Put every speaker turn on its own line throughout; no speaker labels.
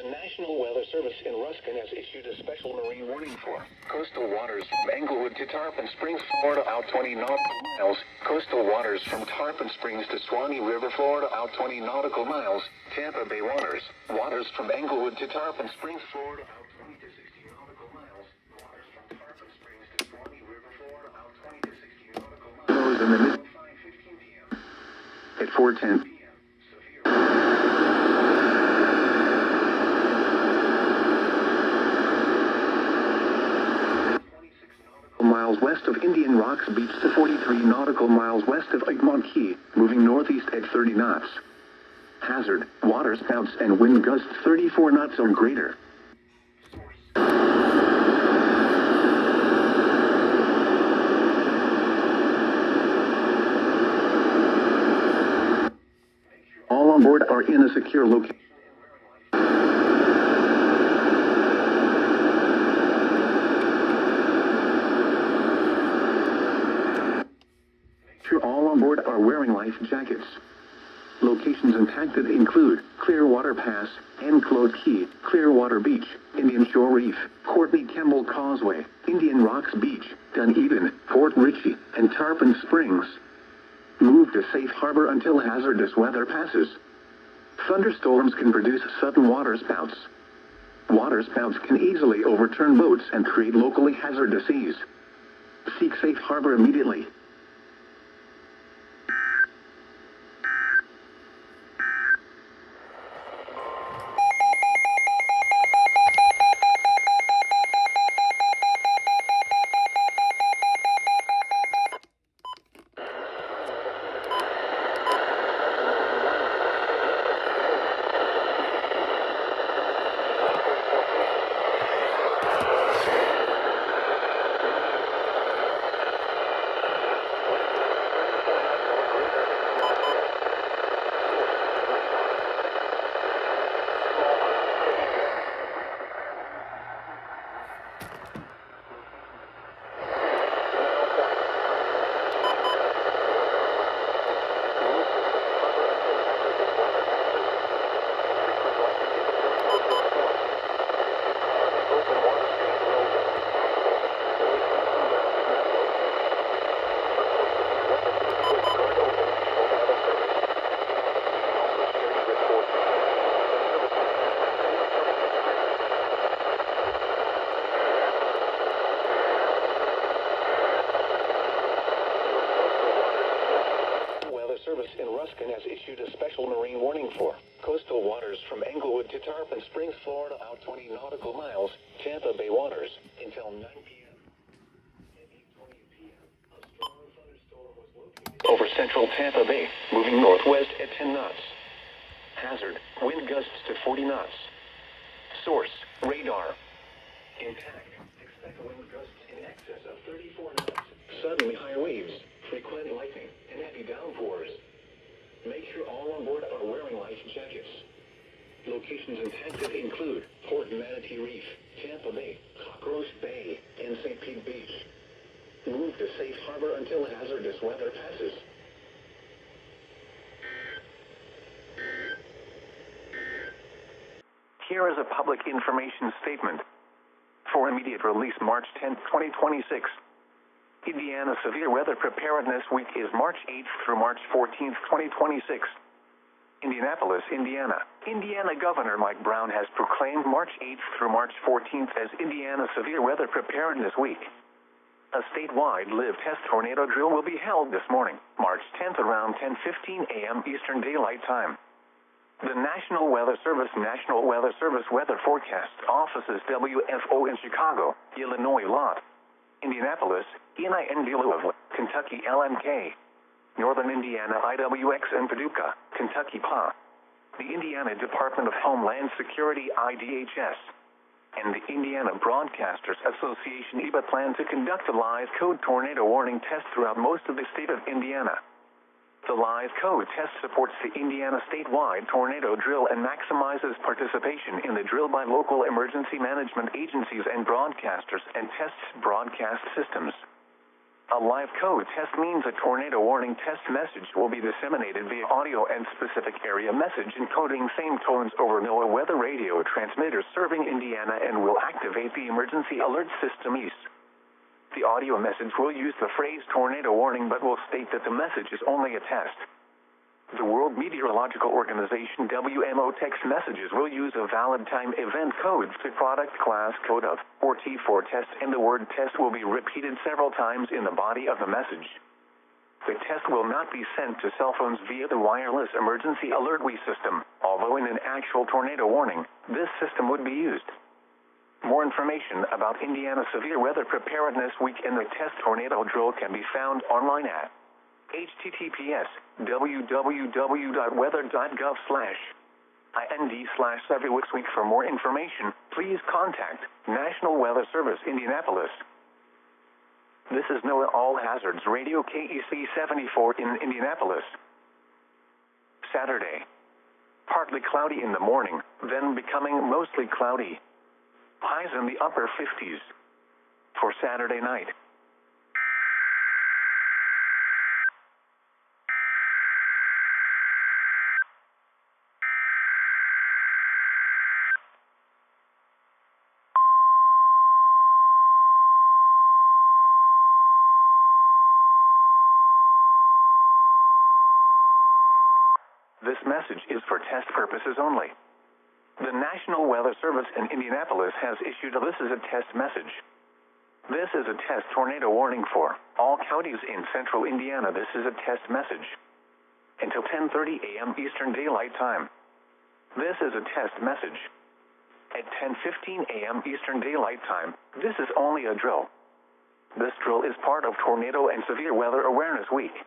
The National Weather Service in Ruskin has issued a special marine warning for coastal waters from Englewood to Tarpon Springs, Florida, out 20 nautical miles. Coastal waters from Tarpon Springs to Swanee River, Florida, out 20 nautical miles. Tampa Bay waters. Waters from Englewood to Tarpon Springs, Florida, out 20 to 60 nautical miles. Waters from Tarpon Springs to Swanee River, Florida, out 20 to 60 nautical miles. In the mid 5:15 p.m. At 4:10 p.m. miles west of Indian Rocks Beach to 43 nautical miles west of Egmont Key, moving northeast at 30 knots. Hazard, water spouts and wind gusts 34 knots or greater. All on board are in a secure location. All on board are wearing life jackets. Locations impacted include Clearwater Pass, Enclosed Key, Clearwater Beach, Indian Shore Reef, Courtney Campbell Causeway, Indian Rocks Beach, Dunedin, Fort Ritchie, and Tarpon Springs. Move to safe harbor until hazardous weather passes. Thunderstorms can produce sudden water spouts. Water spouts can easily overturn boats and create locally hazardous seas. Seek safe harbor immediately. Service in Ruskin has issued a special marine warning for coastal waters from Englewood to Tarpon Springs, Florida, out 20 nautical miles. Tampa Bay waters until 9 p.m. At 8:20 p.m., a strong thunderstorm was located over central Tampa Bay, moving northwest at 10 knots. Hazard, wind gusts to 40 knots. Source, radar. Impact, expect wind gusts in excess of 34 knots. Suddenly high waves, frequent lightning, and heavy downpours. Make sure all on board are wearing life jackets. Locations impacted include Port Manatee Reef, Tampa Bay, Cockroach Bay, and St. Pete Beach. Move to safe harbor until hazardous weather passes. Here is a public information statement. For immediate release March 10, 2026. Indiana Severe Weather Preparedness Week is March 8th through March 14th, 2026. Indianapolis, Indiana. Indiana Governor Mike Brown has proclaimed March 8th through March 14th as Indiana Severe Weather Preparedness Week. A statewide live test tornado drill will be held this morning, March 10th around 10:15 a.m. Eastern Daylight Time. The National Weather Service Weather Forecast Office's WFO in Chicago, Illinois Lot. Indianapolis, NINV, Kentucky LMK, Northern Indiana IWX and Paducah, Kentucky PA, the Indiana Department of Homeland Security IDHS, and the Indiana Broadcasters Association EBA plan to conduct a live code tornado warning test throughout most of the state of Indiana. The live code test supports the Indiana statewide tornado drill and maximizes participation in the drill by local emergency management agencies and broadcasters and tests broadcast systems. A live code test means a tornado warning test message will be disseminated via audio and specific area message encoding same tones over NOAA weather radio transmitters serving Indiana and will activate the emergency alert system EAS. The audio message will use the phrase tornado warning but will state that the message is only a test. The World Meteorological Organization WMO text messages will use a valid time event code to product class code of 4T4 test, and the word test will be repeated several times in the body of the message. The test will not be sent to cell phones via the wireless emergency alert WE system, although in an actual tornado warning, this system would be used. More information about Indiana Severe Weather Preparedness Week and the test tornado drill can be found online at https://weather.gov/ind/SevereWeek. For more information, please contact National Weather Service, Indianapolis. This is NOAA All Hazards Radio KEC 74 in Indianapolis. Saturday. Partly cloudy in the morning, then becoming mostly cloudy. Highs in the upper 50s. For Saturday night. This message is for test purposes only. The National Weather Service in Indianapolis has issued this is a test message. This is a test tornado warning for all counties in central Indiana. This is a test message. Until 10:30 a.m. Eastern Daylight Time. This is a test message. At 10:15 a.m. Eastern Daylight Time, this is only a drill. This drill is part of Tornado and Severe Weather Awareness Week.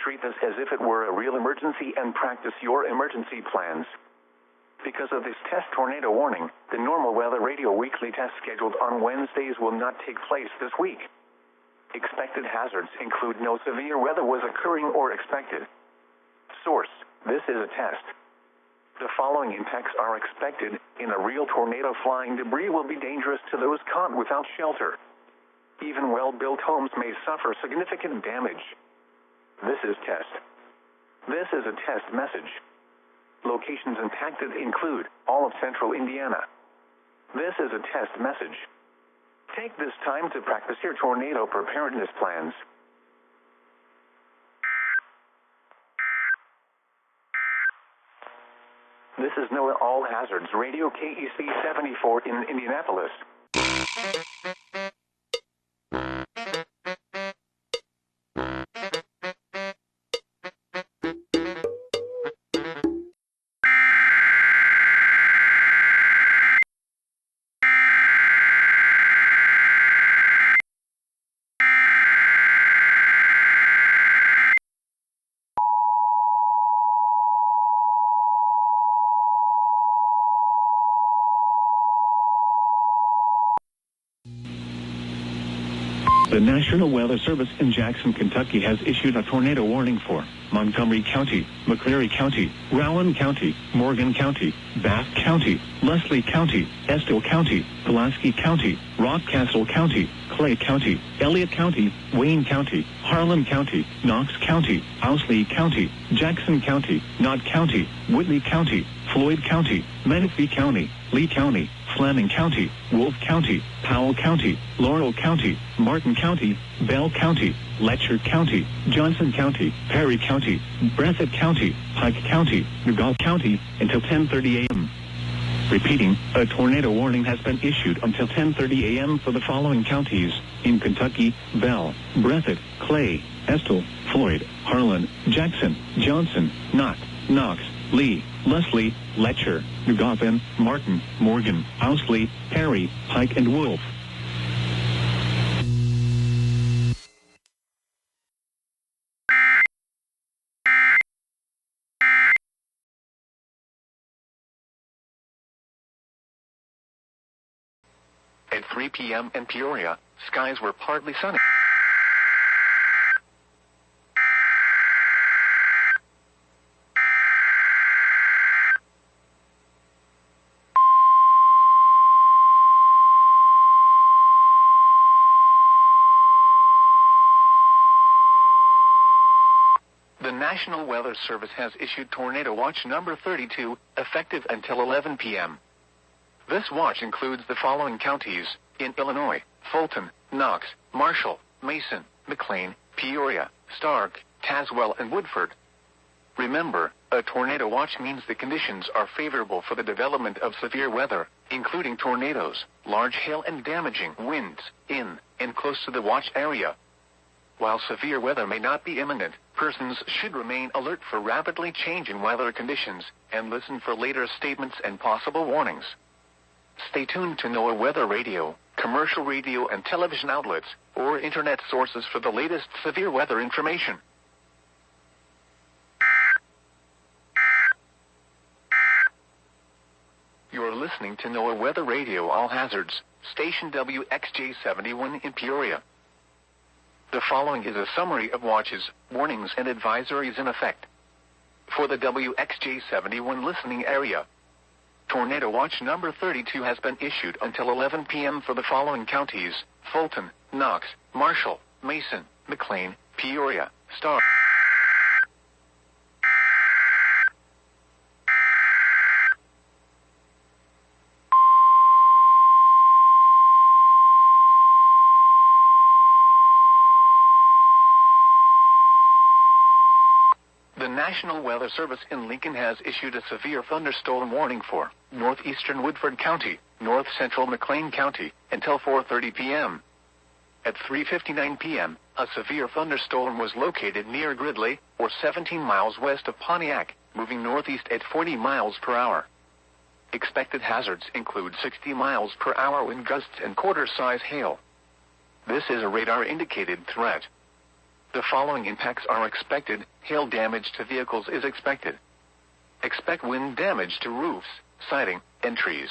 Treat this as if it were a real emergency and practice your emergency plans. Because of this test tornado warning, the normal weather radio weekly test scheduled on Wednesdays will not take place this week. Expected hazards include no severe weather was occurring or expected. Source: this is a test. The following impacts are expected. In a real tornado, flying debris will be dangerous to those caught without shelter. Even well-built homes may suffer significant damage. This is test. This is a test message. Locations impacted include all of central Indiana. This is a test message. Take this time to practice your tornado preparedness plans. This is NOAA All Hazards Radio KEC 74 in Indianapolis. The National Weather Service in Jackson, Kentucky has issued a tornado warning for Montgomery County, McCleary County, Rowan County, Morgan County, Bath County, Leslie County, Estill County, Pulaski County, Rockcastle County, Clay County, Elliott County, Wayne County, Harlan County, Knox County, Owsley County, Jackson County, Knott County, Whitley County, Floyd County, Menifee County, Lee County, Fleming County, Wolfe County, Powell County, Laurel County, Martin County, Bell County, Letcher County, Johnson County, Perry County, Breathitt County, Pike County, Nugal County, until 10:30 a.m. Repeating, a tornado warning has been issued until 10:30 a.m. for the following counties in Kentucky: Bell, Breathitt, Clay, Estill, Floyd, Harlan, Jackson, Johnson, Knott, Knox, Lee, Leslie, Letcher, Nugavan, Martin, Morgan, Owsley, Perry, Pike, and Wolfe. At 3 p.m. in Peoria, skies were partly sunny. National Weather Service has issued Tornado Watch number 32, effective until 11 p.m. This watch includes the following counties in Illinois: Fulton, Knox, Marshall, Mason, McLean, Peoria, Stark, Tazewell, and Woodford. Remember, a tornado watch means the conditions are favorable for the development of severe weather, including tornadoes, large hail, and damaging winds in and close to the watch area. While severe weather may not be imminent, persons should remain alert for rapidly changing weather conditions and listen for later statements and possible warnings. Stay tuned to NOAA Weather Radio, commercial radio and television outlets, or internet sources for the latest severe weather information. You're listening to NOAA Weather Radio All Hazards, station WXJ71 in Peoria. The following is a summary of watches, warnings, and advisories in effect. For the WXJ71 listening area, Tornado Watch number 32 has been issued until 11 p.m. for the following counties: Fulton, Knox, Marshall, Mason, McLean, Peoria, Stark. The National Weather Service in Lincoln has issued a severe thunderstorm warning for northeastern Woodford County, north central McLean County, until 4:30 p.m. At 3:59 p.m., a severe thunderstorm was located near Gridley, or 17 miles west of Pontiac, moving northeast at 40 miles per hour. Expected hazards include 60 miles per hour wind gusts and quarter-size hail. This is a radar-indicated threat. The following impacts are expected. Hail damage to vehicles is expected. Expect wind damage to roofs, siding, and trees.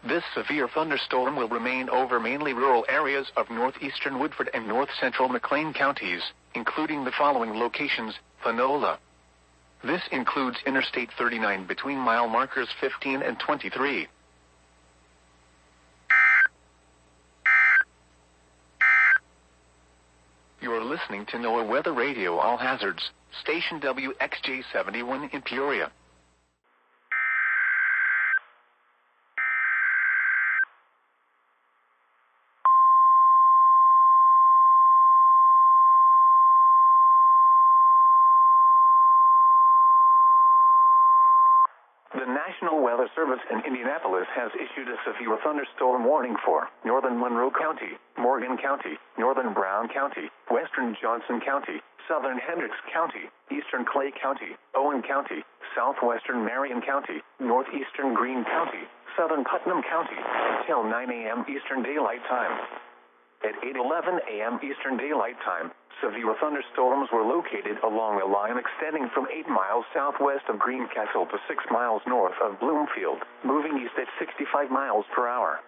This severe thunderstorm will remain over mainly rural areas of northeastern Woodford and north central McLean counties, including the following locations: Panola. This includes Interstate 39 between mile markers 15 and 23. You're listening to NOAA Weather Radio All Hazards, station WXJ71 in Peoria. The National Weather Service in Indianapolis has issued a severe thunderstorm warning for northern Monroe County, Morgan County, northern Brown County, western Johnson County, southern Hendricks County, eastern Clay County, Owen County, southwestern Marion County, northeastern Greene County, southern Putnam County, until 9 a.m. Eastern Daylight Time. At 8:11 a.m. Eastern Daylight Time, severe thunderstorms were located along a line extending from 8 miles southwest of Greencastle to 6 miles north of Bloomfield, moving east at 65 miles per hour.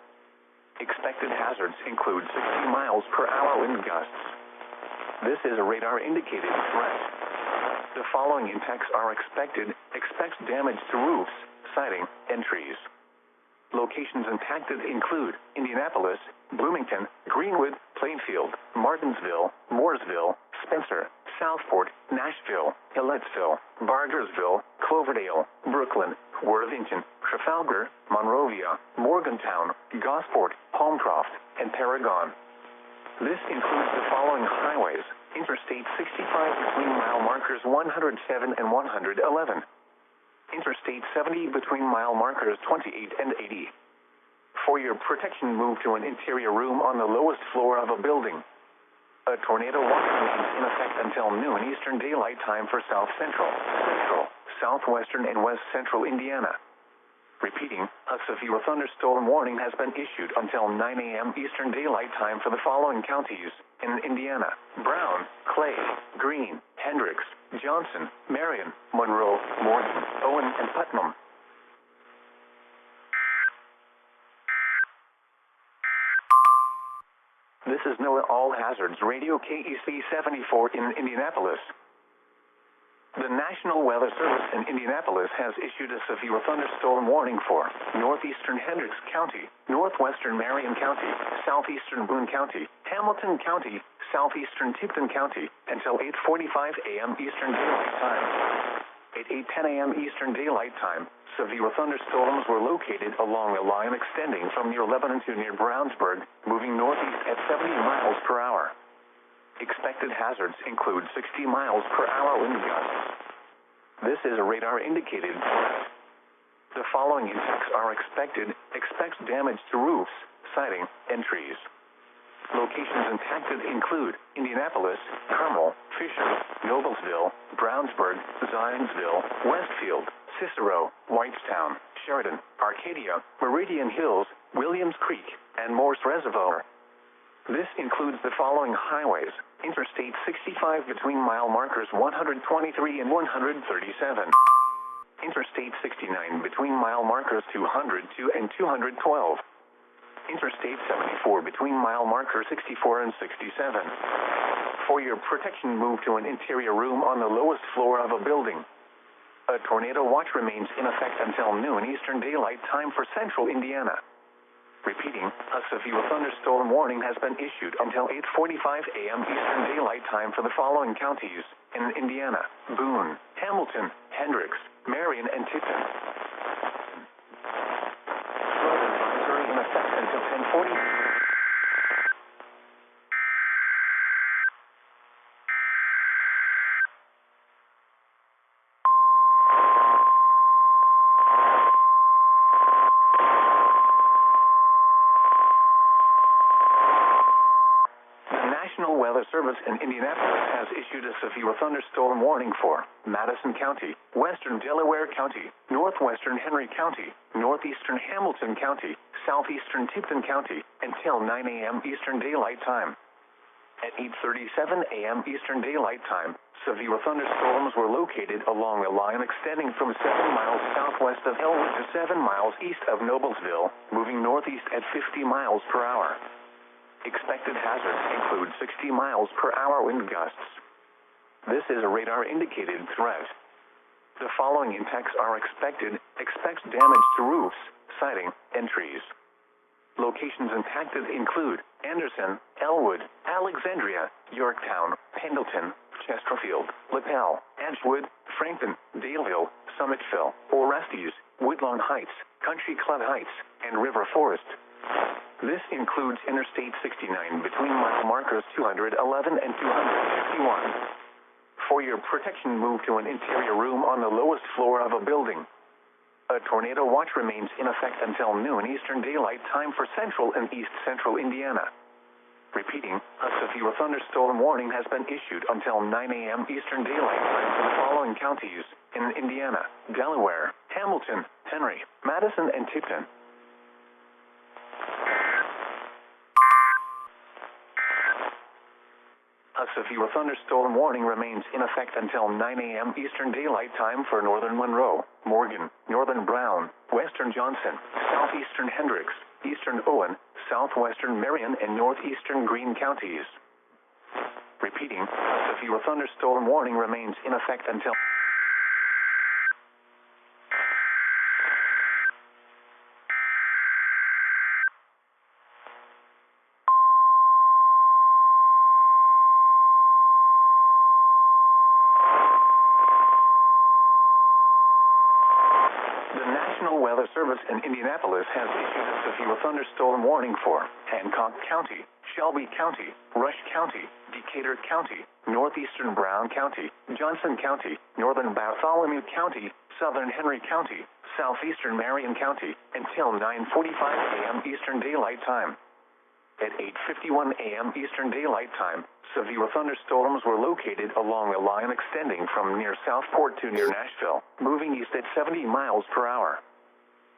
Expected hazards include 60 miles per hour wind gusts. This is a radar-indicated threat. The following impacts are expected. Expect damage to roofs, siding, and trees. Locations impacted include Indianapolis, Bloomington, Greenwood, Plainfield, Martinsville, Mooresville, Spencer, Southport, Nashville, Ellettsville, Bargersville, Cloverdale, Brooklyn, Worthington, Trafalgar, Monrovia, Morgantown, Gosport, Holmcroft, and Paragon. This includes the following highways: Interstate 65 between mile markers 107 and 111. Interstate 70 between mile markers 28 and 80. For your protection, move to an interior room on the lowest floor of a building. A tornado watch remains in effect until noon Eastern Daylight Time for South Central, Southwestern, and West Central Indiana. Repeating, a severe thunderstorm warning has been issued until 9 a.m. Eastern Daylight Time for the following counties in Indiana: Brown, Clay, Greene, Hendricks, Johnson, Marion, Monroe, Morgan, Owen, and Putnam. This is NOAA All Hazards Radio KEC 74 in Indianapolis. The National Weather Service in Indianapolis has issued a severe thunderstorm warning for northeastern Hendricks County, northwestern Marion County, southeastern Boone County, Hamilton County, southeastern Tipton County, until 8:45 a.m. Eastern Daylight Time. At 8:10 a.m. Eastern Daylight Time, severe thunderstorms were located along a line extending from near Lebanon to near Brownsburg, moving northeast at 70 miles per hour. Expected hazards include 60 miles per hour wind gusts. This is a radar-indicated threat. The following impacts are expected. Expect damage to roofs, siding, and trees. Locations impacted include Indianapolis, Carmel, Fisher, Noblesville, Brownsburg, Zionsville, Westfield, Cicero, Whitestown, Sheridan, Arcadia, Meridian Hills, Williams Creek, and Morse Reservoir. This includes the following highways: Interstate 65 between mile markers 123 and 137. Interstate 69 between mile markers 202 and 212. Interstate 74 between mile markers 64 and 67. For your protection, move to an interior room on the lowest floor of a building. A tornado watch remains in effect until noon Eastern Daylight Time for central Indiana. Repeating, a severe thunderstorm warning has been issued until 8:45 a.m. Eastern Daylight Time for the following counties in Indiana: Boone, Hamilton, Hendricks, Marion, and Tipton. Flood advisory in effect until 10:40. National Weather Service in Indianapolis has issued a severe thunderstorm warning for Madison County, western Delaware County, northwestern Henry County, northeastern Hamilton County, southeastern Tipton County, until 9 a.m. Eastern Daylight Time. At 8:37 a.m. Eastern Daylight Time, severe thunderstorms were located along a line extending from 7 miles southwest of Elwood to 7 miles east of Noblesville, moving northeast at 50 miles per hour. Expected hazards include 60 miles per hour wind gusts. This is a radar-indicated threat. The following impacts are expected. Expect damage to roofs, siding, and trees. Locations impacted include Anderson, Elwood, Alexandria, Yorktown, Pendleton, Chesterfield, Lapel, Edgewood, Frankton, Daleville, Summitville, Orestes, Woodlawn Heights, Country Club Heights, and River Forest. This includes Interstate 69 between mile markers 211 and 251. For your protection, move to an interior room on the lowest floor of a building. A tornado watch remains in effect until noon Eastern Daylight Time for central and east central Indiana. Repeating, a severe thunderstorm warning has been issued until 9 a.m. Eastern Daylight Time for the following counties in Indiana: Delaware, Hamilton, Henry, Madison, and Tipton. A severe thunderstorm warning remains in effect until 9 a.m. Eastern Daylight Time for northern Monroe, Morgan, northern Brown, western Johnson, southeastern Hendricks, eastern Owen, southwestern Marion, and northeastern Greene counties. Repeating, a severe thunderstorm warning remains in effect until National Weather Service in Indianapolis has issued a severe thunderstorm warning for Hancock County, Shelby County, Rush County, Decatur County, northeastern Brown County, Johnson County, northern Bartholomew County, southern Henry County, southeastern Marion County, until 9:45 a.m. Eastern Daylight Time. At 8:51 a.m. Eastern Daylight Time, severe thunderstorms were located along a line extending from near Southport to near Nashville, moving east at 70 miles per hour.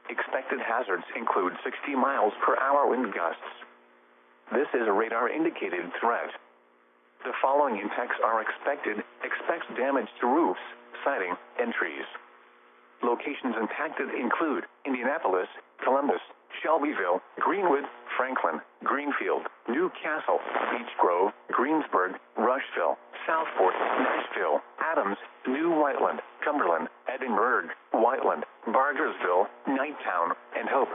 Expected hazards include 60 miles per hour wind gusts. This is a radar-indicated threat. The following impacts are expected. Expect damage to roofs, siding, and trees. Locations impacted include Indianapolis, Columbus, Shelbyville, Greenwood, Franklin, Greenfield, Newcastle, Beech Grove, Greensburg, Rushville, Southport, Nashville, Adams, New Whiteland, Cumberland, Edinburgh, Whiteland, Bargersville, Knighttown, and Hope.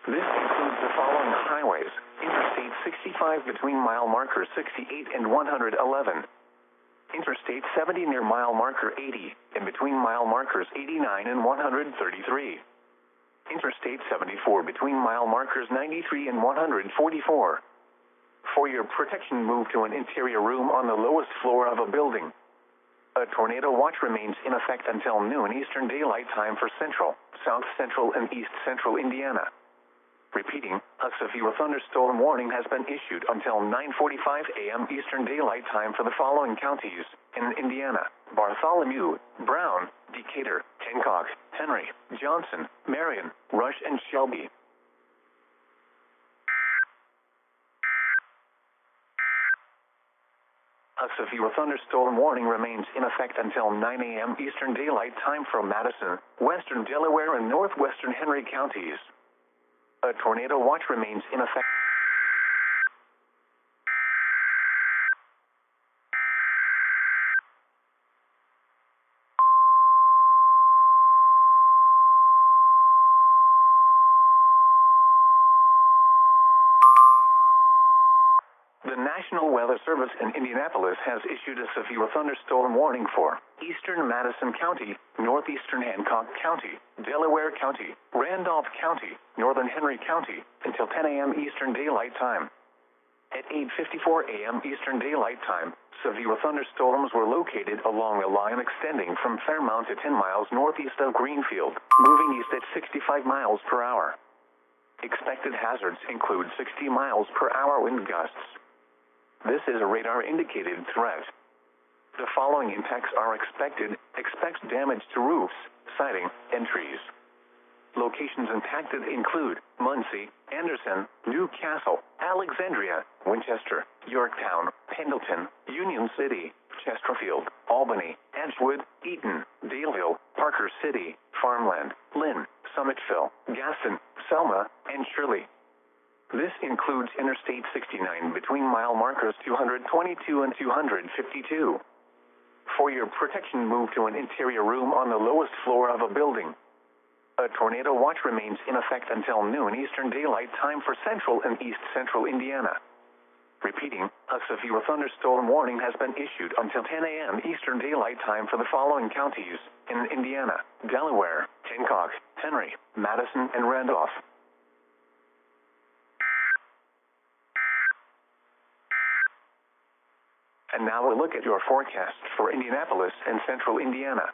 This includes the following highways: Interstate 65 between mile markers 68 and 111. Interstate 70 near mile marker 80 and between mile markers 89 and 133. Interstate 74 between mile markers 93 and 144. For your protection, move to an interior room on the lowest floor of a building. A tornado watch remains in effect until noon Eastern Daylight Time for Central, South Central, and East Central Indiana. Repeating, a severe thunderstorm warning has been issued until 9:45 a.m. Eastern Daylight Time for the following counties in Indiana: Bartholomew, Brown, Decatur, Hancock, Henry, Johnson, Marion, Rush, and Shelby. A severe thunderstorm warning remains in effect until 9 a.m. Eastern Daylight Time for Madison, western Delaware, and northwestern Henry counties. A tornado watch remains in effect. The National Weather Service in Indianapolis has issued a severe thunderstorm warning for eastern Madison County, northeastern Hancock County, Delaware County, Randolph County, northern Henry County, until 10 a.m. Eastern Daylight Time. At 8:54 a.m. Eastern Daylight Time, severe thunderstorms were located along a line extending from Fairmount to 10 miles northeast of Greenfield, moving east at 65 miles per hour. Expected hazards include 60 miles per hour wind gusts. This is a radar-indicated threat. The following impacts are expected. Expect damage to roofs, siding, and trees. Locations impacted include Muncie, Anderson, New Castle, Alexandria, Winchester, Yorktown, Pendleton, Union City, Chesterfield, Albany, Edgewood, Eaton, Daleville, Parker City, Farmland, Lynn, Summitville, Gaston, Selma, and Shirley. This includes Interstate 69 between mile markers 222 and 252. For your protection, move to an interior room on the lowest floor of a building. A tornado watch remains in effect until noon Eastern Daylight Time for Central and East Central Indiana. Repeating, a severe thunderstorm warning has been issued until 10 a.m. Eastern Daylight Time for the following counties in Indiana: Delaware, Hancock, Henry, Madison, and Randolph. And now a look at your forecast for Indianapolis and Central Indiana.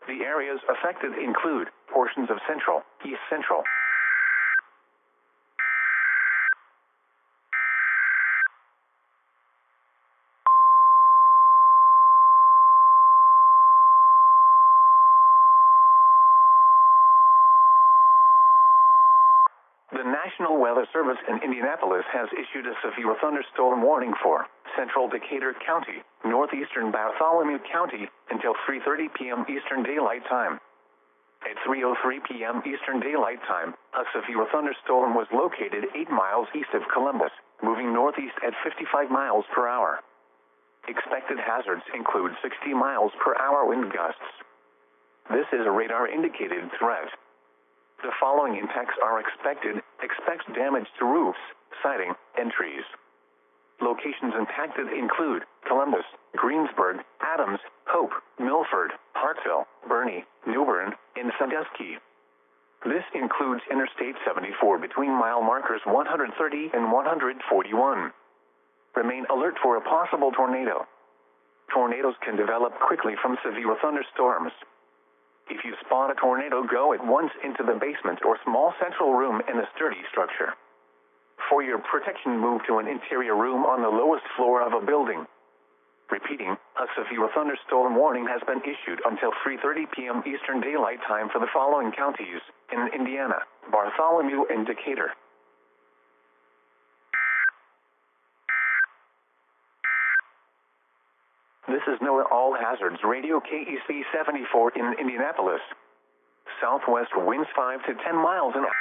The areas affected include portions of Central, East Central, The National Weather Service in Indianapolis has issued a severe thunderstorm warning for Central Decatur County, northeastern Bartholomew County, until 3:30 p.m. Eastern Daylight Time. At 3:03 p.m. Eastern Daylight Time, a severe thunderstorm was located 8 miles east of Columbus, moving northeast at 55 miles per hour. Expected hazards include 60 miles per hour wind gusts. This is a radar-indicated threat. The following impacts are expected. Expect damage to roofs, siding, and trees. Locations impacted include Columbus, Greensburg, Adams, Hope, Milford, Hartsville, Burney, New Bern, and Sandusky. This includes Interstate 74 between mile markers 130 and 141. Remain alert for a possible tornado. Tornadoes can develop quickly from severe thunderstorms. If you spot a tornado, go at once into the basement or small central room in a sturdy structure. For your protection, move to an interior room on the lowest floor of a building. Repeating, a severe thunderstorm warning has been issued until 3:30 p.m. Eastern Daylight Time for the following counties in Indiana: Bartholomew and Decatur. This is NOAA All Hazards Radio KEC 74 in Indianapolis. Southwest winds 5 to 10 miles an hour.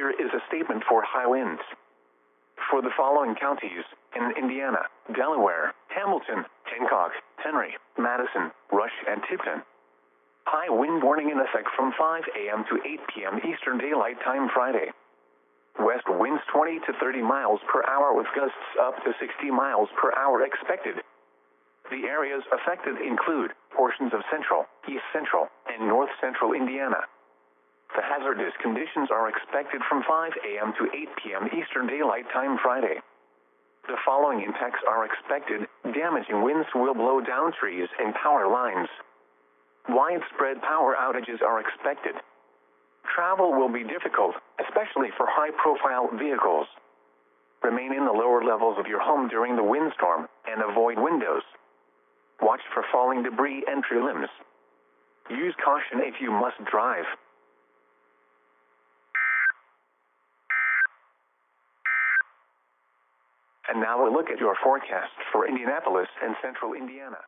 here is a statement for high winds. For the following counties in Indiana, Delaware, Hamilton, Hancock, Henry, Madison, Rush, and Tipton. High wind warning in effect from 5 a.m. to 8 p.m. Eastern Daylight Time Friday. West winds 20 to 30 miles per hour with gusts up to 60 miles per hour expected. The areas affected include portions of central, east central, and north central Indiana. The hazardous conditions are expected from 5 a.m. to 8 p.m. Eastern Daylight Time Friday. The following impacts are expected. Damaging winds will blow down trees and power lines. Widespread power outages are expected. Travel will be difficult, especially for high-profile vehicles. Remain in the lower levels of your home during the windstorm and avoid windows. Watch for falling debris and tree limbs. Use caution if you must drive. And now a look at your forecast for Indianapolis and central Indiana.